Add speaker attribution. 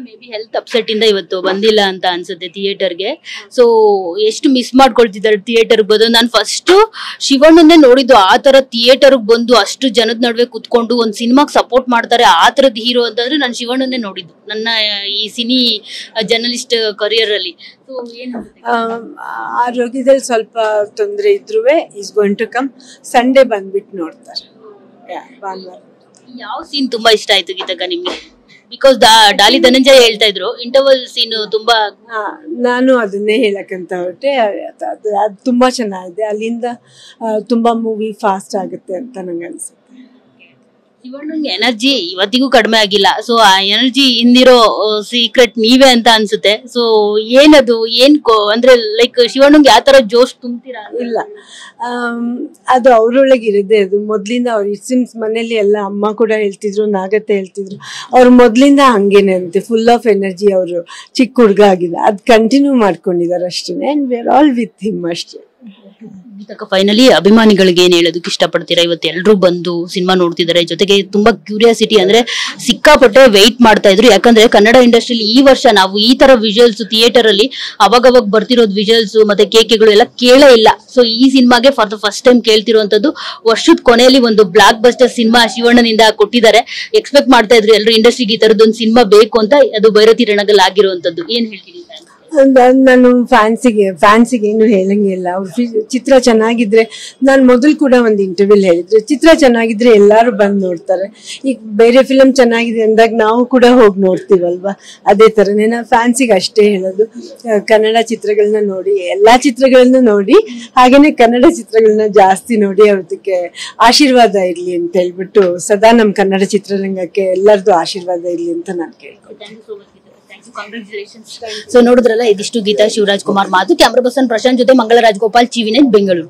Speaker 1: May be health upset ಇಂದ ಇವತ್ತು ಬಂದಿಲ್ಲ ಅಂತ ಅನ್ಸುತ್ತೆ ಥಿಯೇಟರ್ಗೆ. ಸೊ ಎಷ್ಟು ಮಿಸ್ ಮಾಡ್ಕೊಳ್ತಿದ್ದಾರೆ ಥಿಯೇಟರ್ ಬಂದು. ನಾನು ಫಸ್ಟ್ ಶಿವಣ್ಣನ್ನೇ ನೋಡಿದ್ದು ಆ ತರ ಥಿಯೇಟರ್ ಬಂದು ಅಷ್ಟು ಜನದ ನಡುವೆ ಕುತ್ಕೊಂಡು ಒಂದ್ ಸಿನಿಮಾಗ್ ಸಪೋರ್ಟ್ ಮಾಡ್ತಾರೆ ಆ ತರದ ಹೀರೋ ಅಂತಂದ್ರೆ ನಾನು ಶಿವಣ್ಣನ್ನೇ ನೋಡಿದ್ದು ನನ್ನ ಈ ಸಿನಿ ಜರ್ನಲಿಸ್ಟ್ ಕರಿಯರ್ ಅಲ್ಲಿ. ಸೊ
Speaker 2: ಆರೋಗ್ಯದಲ್ಲಿ ಸ್ವಲ್ಪ ತೊಂದರೆ ಇದ್ರೂ is going to come. Sunday ಬಂದ್ಬಿಟ್ಟು ನೋಡ್ತಾರೆ. ಭಾನುವಾರ.
Speaker 1: ಯಾವ ಸೀನ್ ತುಂಬಾ ಇಷ್ಟ ಆಯ್ತು ಗೀತಕ್ಕ ನಿಮ್ಗೆ? ಬಿಕಾಸ್ ಡಾಲಿ ಧನಂಜಯ ಹೇಳ್ತಾ ಇದ್ರು ಇಂಟರ್ವಲ್ ಸೀನ್ ತುಂಬಾ.
Speaker 2: ನಾನು ಅದನ್ನೇ ಹೇಳಕ್ಕಂತ ಹೊರಟೆ. ಅದು ತುಂಬಾ ಚೆನ್ನಾಗಿದೆ. ಅಲ್ಲಿಂದ ತುಂಬಾ ಮೂವಿ ಫಾಸ್ಟ್ ಆಗುತ್ತೆ ಅಂತ ನಂಗೆ ಅನ್ಸುತ್ತೆ.
Speaker 1: ಶಿವಣ್ಣಂಗೆ ಎನರ್ಜಿ ಇವತ್ತಿಗೂ ಕಡಿಮೆ ಆಗಿಲ್ಲ. ಸೊ ಆ ಎನರ್ಜಿ ಹಿಂದಿರೋ ಸೀಕ್ರೆಟ್ ನೀವೇ ಅಂತ ಅನ್ಸುತ್ತೆ. ಸೊ ಏನದು ಅಂದ್ರೆ ಲೈಕ್ ಶಿವಣ್ಣಂಗೆ ಯಾವ ತರ ಜೋಶ್ ತುಂಬ್ತೀರಾ?
Speaker 2: ಇಲ್ಲ, ಅದು ಅವ್ರೊಳಗೆ ಇರುತ್ತೆ. ಅದು ಮೊದ್ಲಿಂದ ಅವ್ರು ಸಿಮ್ಸ್ ಮನೇಲಿ ಎಲ್ಲ ಅಮ್ಮ ಕೂಡ ಹೇಳ್ತಿದ್ರು, ನಾಗತ್ತೆ ಹೇಳ್ತಿದ್ರು, ಅವ್ರು ಮೊದ್ಲಿಂದ ಹಂಗೇನೆ ಅಂತೆ, ಫುಲ್ ಆಫ್ ಎನರ್ಜಿ. ಅವರು ಚಿಕ್ಕ ಹುಡುಗ ಆಗಿಲ್ಲ, ಅದ್ ಕಂಟಿನ್ಯೂ ಮಾಡ್ಕೊಂಡಿದ್ದಾರೆ ಅಷ್ಟೇ. And we are all with him ಅಷ್ಟೇ.
Speaker 1: ಫೈನಲಿ ಅಭಿಮಾನಿಗಳಿಗೆ ಏನ್ ಹೇಳೋದಕ್ಕೆ ಇಷ್ಟಪಡ್ತೀರಾ? ಇವತ್ತು ಎಲ್ರು ಬಂದು ಸಿನಿಮಾ ನೋಡ್ತಿದ್ದಾರೆ, ಜೊತೆಗೆ ತುಂಬಾ ಕ್ಯೂರಿಯಾಸಿಟಿ ಅಂದ್ರೆ ಸಿಕ್ಕಾಪಟ್ಟೆ ವೆಯ್ಟ್ ಮಾಡ್ತಾ ಇದ್ರು. ಯಾಕಂದ್ರೆ ಕನ್ನಡ ಇಂಡಸ್ಟ್ರಿಯಲ್ಲಿ ಈ ವರ್ಷ ನಾವು ಈ ತರ ವಿಜುವಲ್ಸ್ ಥಿಯೇಟರ್ ಅಲ್ಲಿ ಅವಾಗ ಬರ್ತಿರೋದು ವಿಜುವಲ್ಸ್ ಮತ್ತೆ ಕೇಕೆಗಳು ಎಲ್ಲ ಕೇಳೇ ಇಲ್ಲ. ಸೊ ಈ ಸಿನಿಮಾಗೆ ಫಾರ್ ದ ಫಸ್ಟ್ ಟೈಮ್ ಕೇಳ್ತಿರುವಂತದ್ದು. ವರ್ಷದ ಕೊನೆಯಲ್ಲಿ ಒಂದು ಬ್ಲಾಕ್ ಬಸ್ಟರ್ ಸಿನಿಮಾ ಶಿವಣ್ಣನಿಂದ ಕೊಟ್ಟಿದ್ದಾರೆ. ಎಕ್ಸ್ಪೆಕ್ಟ್ ಮಾಡ್ತಾ ಇದ್ರು ಎಲ್ರು ಇಂಡಸ್ಟ್ರಿಗೆ ಈ ತರದೊಂದು ಸಿನಿಮಾ ಬೇಕು ಅಂತ. ಅದು ಭೈರತಿ ರಣಗಲ್ ಆಗಿರುವಂತದ್ದು. ಏನ್ ಹೇಳ್ತೀನಿ?
Speaker 2: ನಾನು ಫ್ಯಾನ್ಸಿಗೆ ಏನು ಹೇಳಂಗಿಲ್ಲ. ಅವ್ರ ಚಿತ್ರ ಚೆನ್ನಾಗಿದ್ರೆ, ನಾನು ಮೊದಲು ಕೂಡ ಒಂದು ಇಂಟರ್ವ್ಯೂಲ್ ಹೇಳಿದ್ರೆ, ಚಿತ್ರ ಚೆನ್ನಾಗಿದ್ರೆ ಎಲ್ಲಾರು ಬಂದು ನೋಡ್ತಾರೆ. ಈಗ ಬೇರೆ ಫಿಲಮ್ ಚೆನ್ನಾಗಿದೆ ಅಂದಾಗ ನಾವು ಕೂಡ ಹೋಗಿ ನೋಡ್ತೀವಲ್ವಾ, ಅದೇ ತರನೇ ನಾನು ಫ್ಯಾನ್ಸಿಗೆ ಅಷ್ಟೇ ಹೇಳೋದು. ಕನ್ನಡ ಚಿತ್ರಗಳನ್ನ ನೋಡಿ, ಎಲ್ಲಾ ಚಿತ್ರಗಳನ್ನ ನೋಡಿ, ಹಾಗೇನೆ ಕನ್ನಡ ಚಿತ್ರಗಳನ್ನ ಜಾಸ್ತಿ ನೋಡಿ ಅದಕ್ಕೆ ಆಶೀರ್ವಾದ ಇರ್ಲಿ ಅಂತ ಹೇಳ್ಬಿಟ್ಟು ಸದಾ ನಮ್ಮ ಕನ್ನಡ ಚಿತ್ರರಂಗಕ್ಕೆ ಎಲ್ಲರದು ಆಶೀರ್ವಾದ ಇರ್ಲಿ ಅಂತ ನಾನು ಕೇಳ್ಕೊಳ್ತೀನಿ.
Speaker 1: ಸೊ ನೋಡಿದ್ರಲ್ಲ, ಇದಿಷ್ಟು ಗೀತಾ ಶಿವರಾಜ್ ಕುಮಾರ್ ಮಾತು. ಕ್ಯಾಮ್ರಾ ಪರ್ಸನ್ ಪ್ರಶಾಂತ್ ಜೊತೆ ಮಂಗಳ ರಾಜಗೋಪಾಲ್, ಟಿವಿ9 ಬೆಂಗಳೂರು.